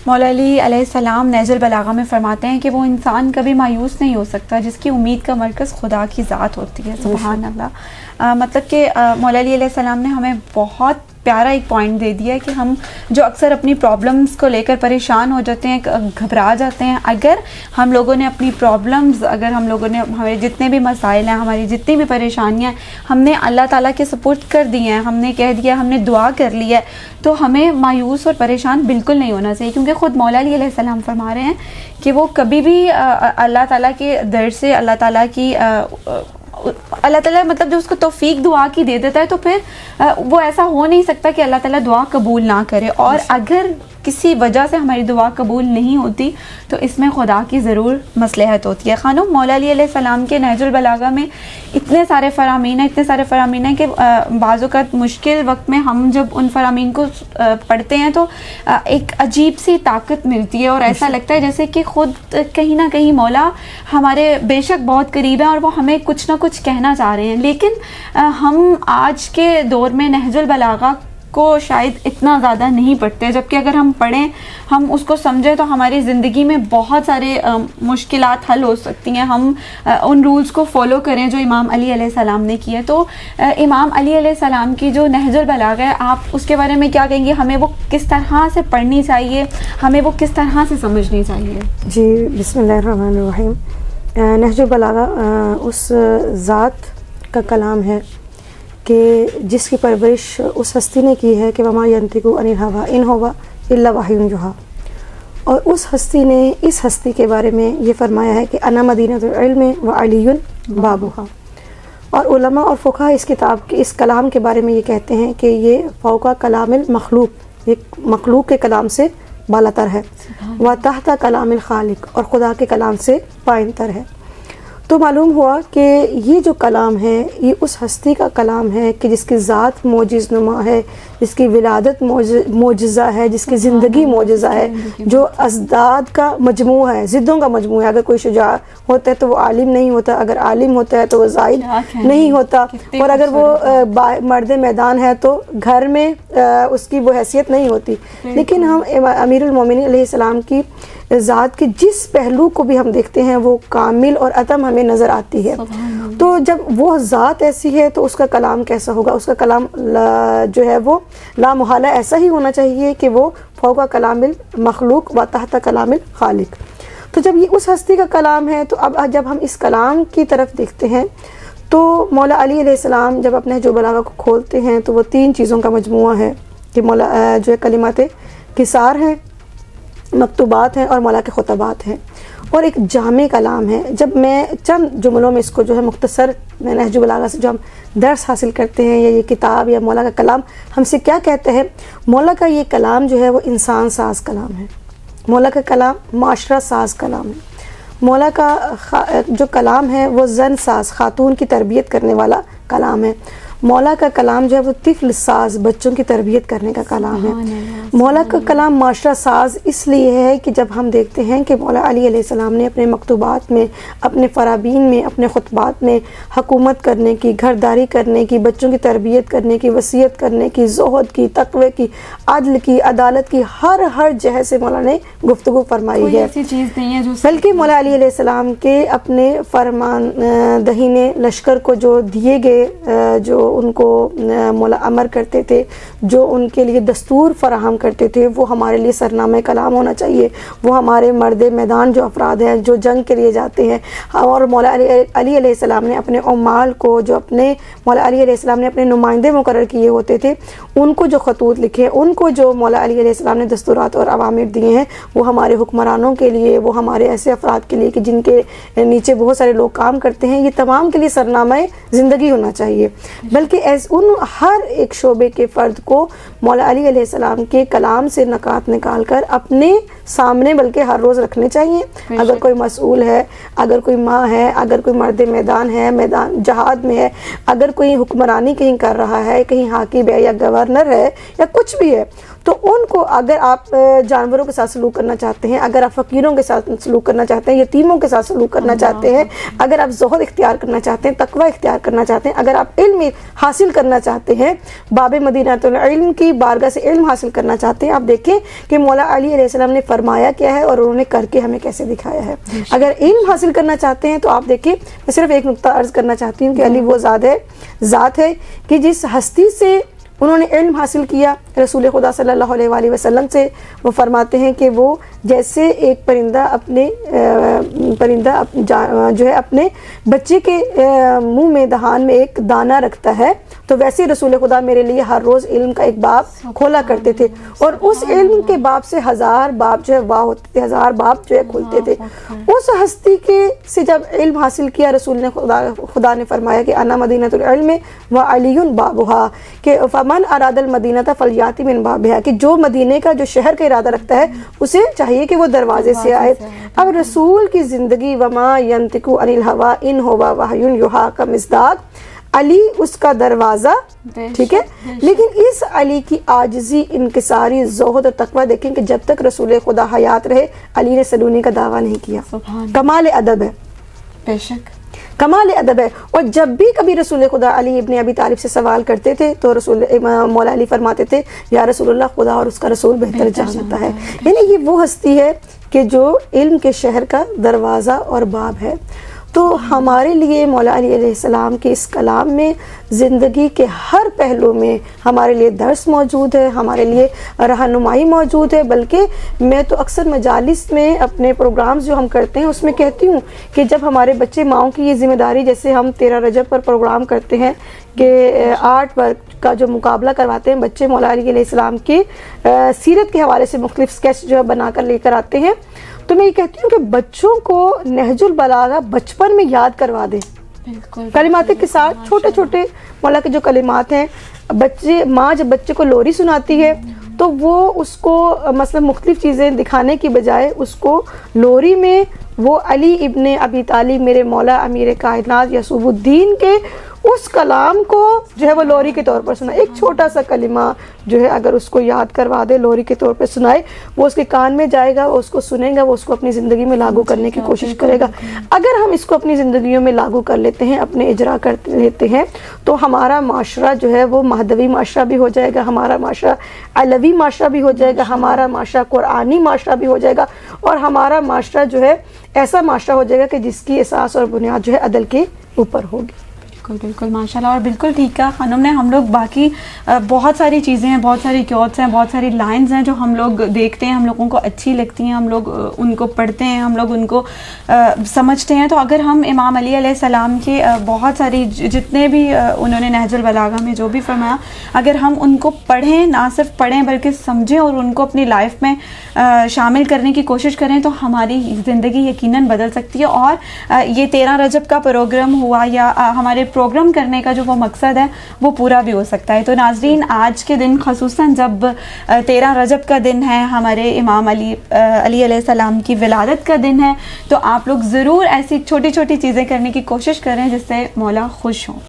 مولا علی علیہ السلام نہج البلاغہ میں فرماتے ہیں کہ وہ انسان کبھی مایوس نہیں ہو سکتا جس کی امید کا مرکز خدا کی ذات ہوتی ہے. سبحان اللہ. مطلب کہ مولا علی علیہ السلام نے ہمیں بہت پیارا ایک پوائنٹ دے دیا ہے کہ ہم جو اکثر اپنی پرابلمز کو لے کر پریشان ہو جاتے ہیں, گھبرا جاتے ہیں, اگر ہم لوگوں نے اپنی پرابلمز, اگر ہم لوگوں نے ہمارے جتنے بھی مسائل ہیں, ہماری جتنی بھی پریشانیاں ہم نے اللہ تعالیٰ کے سپرد کر دی ہیں, ہم نے کہہ دیا, ہم نے دعا کر لی ہے, تو ہمیں مایوس اور پریشان بالکل نہیں ہونا چاہیے. کیونکہ خود مولا علی علیہ السلام فرما رہے ہیں کہ وہ کبھی بھی اللہ تعالیٰ کے در سے اللہ تعالیٰ مطلب جو اس کو توفیق دعا کی دے دیتا ہے تو پھر وہ ایسا ہو نہیں سکتا کہ اللہ تعالیٰ دعا قبول نہ کرے. اور اگر کسی وجہ سے ہماری دعا قبول نہیں ہوتی تو اس میں خدا کی ضرور مصلحت ہوتی ہے. خانم, مولا علی علیہ السلام کے نہج البلاغہ میں اتنے سارے فرامین ہیں کہ بعض اوقات مشکل وقت میں ہم جب ان فرامین کو پڑھتے ہیں تو ایک عجیب سی طاقت ملتی ہے, اور ایسا لگتا ہے جیسے کہ خود کہیں نہ کہیں مولا ہمارے بے شک بہت قریب ہیں اور وہ ہمیں کچھ نہ کچھ کہنا چاہ رہے ہیں. لیکن ہم آج کے دور میں نہج البلاغہ کو شاید اتنا زیادہ نہیں پڑھتے, جبکہ اگر ہم پڑھیں, ہم اس کو سمجھیں تو ہماری زندگی میں بہت سارے مشکلات حل ہو سکتی ہیں. ہم ان رولز کو فالو کریں جو امام علی علیہ السلام نے کیے. تو امام علی علیہ السلام کی جو نہج البلاغہ ہے, آپ اس کے بارے میں کیا کہیں گے؟ ہمیں وہ کس طرح سے پڑھنی چاہیے, ہمیں وہ کس طرح سے سمجھنی چاہیے؟ جی, بسم اللہ الرحمن الرحیم. نہج البلاغہ اس ذات کا کلام ہے کہ جس کی پرورش اس ہستی نے کی ہے کہ وما ینطق عن الہویٰ ان ہوا الا وحی یوحیٰ. اور اس ہستی نے اس ہستی کے بارے میں یہ فرمایا ہے کہ انا مدینۃ العلم وعلی بابھا. اور علماء اور فقہاء اس کتاب کے اس کلام کے بارے میں یہ کہتے ہیں کہ یہ فوق کلام المخلوق, ایک مخلوق کے کلام سے بالا تر ہے, و تحت کلام الخالق, اور خدا کے کلام سے پائن تر ہے. تو معلوم ہوا کہ یہ جو کلام ہے یہ اس ہستی کا کلام ہے کہ جس کی ذات معجز نما ہے, جس کی ولادت معجزہ ہے, جس کی زندگی معجزہ ہے, جو ازداد کا مجموعہ ہے, ضدوں کا مجموعہ ہے. اگر کوئی شجاع ہوتا ہے تو وہ عالم نہیں ہوتا, اگر عالم ہوتا ہے تو وہ زاہد نہیں ہوتا, اور اگر وہ مرد میدان ہے تو گھر میں اس کی وہ حیثیت نہیں ہوتی. لیکن ہم امیر المومنین علیہ السلام کی ذات کے جس پہلو کو بھی ہم دیکھتے ہیں وہ کامل اور اتم ہمیں نظر آتی ہے. تو جب وہ ذات ایسی ہے تو اس کا کلام کیسا ہوگا؟ اس کا کلام جو ہے وہ لا محالہ ایسا ہی ہونا چاہیے کہ وہ فوق کلام المخلوق و تحت کلام الخالق. تو جب یہ اس ہستی کا کلام ہے تو اب جب ہم اس کلام کی طرف دیکھتے ہیں تو مولا علی علیہ السلام جب اپنے نہج البلاغہ کو کھولتے ہیں تو وہ 3 چیزوں کا مجموعہ ہے کہ مولا جو ہے کلمات کثار ہیں, مکتوبات ہیں, اور مولا کے خطبات ہیں, اور ایک جامع کلام ہے. جب میں چند جملوں میں اس کو جو ہے مختصر نہج البلاغہ سے جو ہم درس حاصل کرتے ہیں یا یہ کتاب یا مولا کا کلام ہم سے کیا کہتے ہیں, مولا کا یہ کلام جو ہے وہ انسان ساز کلام ہے, مولا کا کلام معاشرہ ساز کلام ہے, مولا کا جو کلام ہے وہ زن ساز خاتون کی تربیت کرنے والا کلام ہے, مولا کا کلام جو ہے وہ طفل ساز بچوں کی تربیت کرنے کا کلام ہے. مولا کا کلام معاشرہ ساز اس لیے ہے کہ جب ہم دیکھتے ہیں کہ مولا علی علیہ السلام نے اپنے مکتوبات میں, اپنے فرابین میں, اپنے خطبات میں حکومت کرنے کی, گھرداری کرنے کی, بچوں کی تربیت کرنے کی, وصیت کرنے کی, زہد کی, تقوی کی, عدل کی, عدالت کی, ہر جہت سے مولا نے گفتگو فرمائی ہے. ایسی چیز نہیں ہے جو بلکہ مولا علی علیہ السلام کے اپنے فرمان دہینے لشکر کو جو دیے گئے, جو ان کو مولا امر کرتے تھے, جو ان کے لیے دستور فراہم کرتے تھے, وہ ہمارے لیے سرنامہ کلام ہونا چاہیے. وہ ہمارے مرد میدان جو افراد ہیں جو جنگ کے لیے جاتے ہیں, اور مولا علی علیہ السلام نے اپنے عمال کو, جو اپنے مولا علی علیہ السلام نے اپنے نمائندے مقرر کیے ہوتے تھے, ان کو جو خطوط لکھے, ان کو جو مولا علی علیہ السلام نے دستورات اور اوامر دیے ہیں, وہ ہمارے حکمرانوں کے لیے, وہ ہمارے ایسے افراد کے لیے کہ جن کے نیچے بہت سارے لوگ کام کرتے ہیں, یہ تمام کے لیے سرنامہ زندگی ہونا چاہیے. بلکہ ان ہر ایک شعبے کے فرد کو مولا علی علیہ السلام کے کلام سے نکات نکال کر اپنے سامنے بلکہ ہر روز رکھنے چاہیے. اگر کوئی مسئول ہے, اگر کوئی ماں ہے, اگر کوئی مرد میدان ہے, میدان جہاد میں ہے, اگر کوئی حکمرانی کہیں کر رہا ہے, کہیں حاکم ہے یا گورنر ہے یا کچھ بھی ہے, تو ان کو اگر آپ جانوروں کے ساتھ سلوک کرنا چاہتے ہیں، اگر آپ فقیروں کے ساتھ سلوک کرنا چاہتے ہیں، یتیموں کے ساتھ سلوک کرنا چاہتے ہیں، اگر آپ زہد اختیار کرنا چاہتے ہیں، تقوی اختیار کرنا چاہتے ہیں، اگر آپ علم حاصل کرنا چاہتے ہیں، باب مدینۃ العلم کی بارگاہ سے علم حاصل کرنا چاہتے ہیں، آپ دیکھیں کہ مولا علی علیہ السلام نے فرمایا کیا ہے اور انہوں نے کر کے ہمیں کیسے دکھایا ہے۔ اگر علم حاصل کرنا چاہتے ہیں تو آپ دیکھیں، میں صرف ایک نقطہ عرض کرنا چاہتی ہوں کہ علی وہ ذات ہے کہ جس ہستی سے انہوں نے علم حاصل کیا، رسول خدا صلی اللہ علیہ وآلہ وسلم سے، وہ فرماتے ہیں کہ وہ جیسے ایک پرندہ جو ہے اپنے بچے کے منہ میں دہان میں ایک دانہ رکھتا ہے، تو ویسے رسول خدا میرے لیے ہر روز علم کا ایک باب کھولا کرتے تھے، اور اس علم کے باب سے 1000 باب جو ہے واہ ہوتے تھے، 1000 باب جو ہے کھلتے تھے۔ اس ہستی سے جب علم حاصل کیا، رسول نے خدا نے فرمایا کہ انا مدینۃ العلم وعلی بابھا، کہ فمن اراد المدینۃ فلیاتی من بابھا، کہ جو مدینے کا جو شہر کا ارادہ رکھتا ہے اسے چاہیے کہ وہ دروازے سے آئے۔ اب رسول کی زندگی وما ینطق عن الہوی ان ھو وحی یوحی کا مصداق، علی اس کا دروازہ، ٹھیک ہے، لیکن اس علی کی عاجزی، انکساری، زہد اور تقوی دیکھیں کہ جب تک رسول خدا حیات رہے علی نے سلونی کا دعویٰ نہیں کیا۔ کمال ادب ہے، بے شک کمال ادب ہے۔ اور جب بھی کبھی رسول خدا علی ابن ابی طالب سے سوال کرتے تھے تو مولا علی فرماتے تھے یا رسول اللہ، خدا اور اس کا رسول بہتر جانتا ہے۔ یعنی یہ وہ ہستی ہے کہ جو علم کے شہر کا دروازہ اور باب ہے۔ تو ہمارے لیے مولا علی علیہ السلام کے اس کلام میں زندگی کے ہر پہلو میں ہمارے لیے درس موجود ہے، ہمارے لیے رہنمائی موجود ہے۔ بلکہ میں تو اکثر مجالس میں اپنے پروگرامز جو ہم کرتے ہیں اس میں کہتی ہوں کہ جب ہمارے بچے، ماؤں کی یہ ذمہ داری، جیسے ہم 13 رجب پر پروگرام کرتے ہیں کہ آرٹ ورک کا جو مقابلہ کرواتے ہیں، بچے مولا علی علیہ السلام کی سیرت کے حوالے سے مختلف اسکیچ جو ہے بنا کر لے کر آتے ہیں، تو میں یہ کہتی ہوں کہ بچوں کو نہج البلاغہ بچپن میں یاد کروا دیں، کلمات کے ساتھ چھوٹے چھوٹے مولا کے جو کلمات ہیں۔ ماں جب بچے کو لوری سناتی ہے تو وہ اس کو مثلا مختلف چیزیں دکھانے کی بجائے اس کو لوری میں وہ علی ابن ابی طالب میرے مولا امیر کائنات یعصوب الدین کے اس کلام کو جو ہے وہ لوری کے طور پر سنائے۔ ایک چھوٹا سا کلمہ جو ہے اگر اس کو یاد کروا دے، لوری کے طور پر سنائے، وہ اس کے کان میں جائے گا، وہ اس کو سنے گا، وہ اس کو اپنی زندگی میں لاگو کرنے کی کوشش کرے گا۔ اگر ہم اس کو اپنی زندگیوں میں لاگو کر لیتے ہیں، اپنے اجرا کر لیتے ہیں، تو ہمارا معاشرہ جو ہے وہ مہدوی معاشرہ بھی ہو جائے گا، ہمارا معاشرہ علوی معاشرہ بھی ہو جائے گا، ہمارا معاشرہ قرآنی معاشرہ بھی ہو جائے گا، اور ہمارا معاشرہ جو ہے ایسا معاشرہ ہو جائے گا کہ جس کی اساس اور بنیاد جو ہے عدل کے اوپر ہوگی۔ بالکل بالکل ماشاءاللہ، اور بالکل ٹھیک ہے خانم نے، ہم لوگ باقی بہت ساری چیزیں ہیں، بہت ساری کیوٹس ہیں، بہت ساری لائنز ہیں جو ہم لوگ دیکھتے ہیں، ہم لوگوں کو اچھی لگتی ہیں، ہم لوگ ان کو پڑھتے ہیں، ہم لوگ ان کو سمجھتے ہیں۔ تو اگر ہم امام علی علیہ السلام کے بہت ساری جتنے بھی انہوں نے نہج البلاغہ میں جو بھی فرمایا، اگر ہم ان کو پڑھیں، نہ صرف پڑھیں بلکہ سمجھیں اور ان کو اپنی لائف میں شامل کرنے کی کوشش کریں، تو ہماری زندگی یقیناً بدل سکتی ہے۔ اور یہ 13 رجب کا پروگرام ہوا یا ہمارے پروگرام کرنے کا جو وہ مقصد ہے وہ پورا بھی ہو سکتا ہے۔ تو ناظرین، آج کے دن خصوصاً جب 13 رجب کا دن ہے، ہمارے امام علی علیہ السلام کی ولادت کا دن ہے، تو آپ لوگ ضرور ایسی چھوٹی چھوٹی چیزیں کرنے کی کوشش کریں جس سے مولا خوش ہوں۔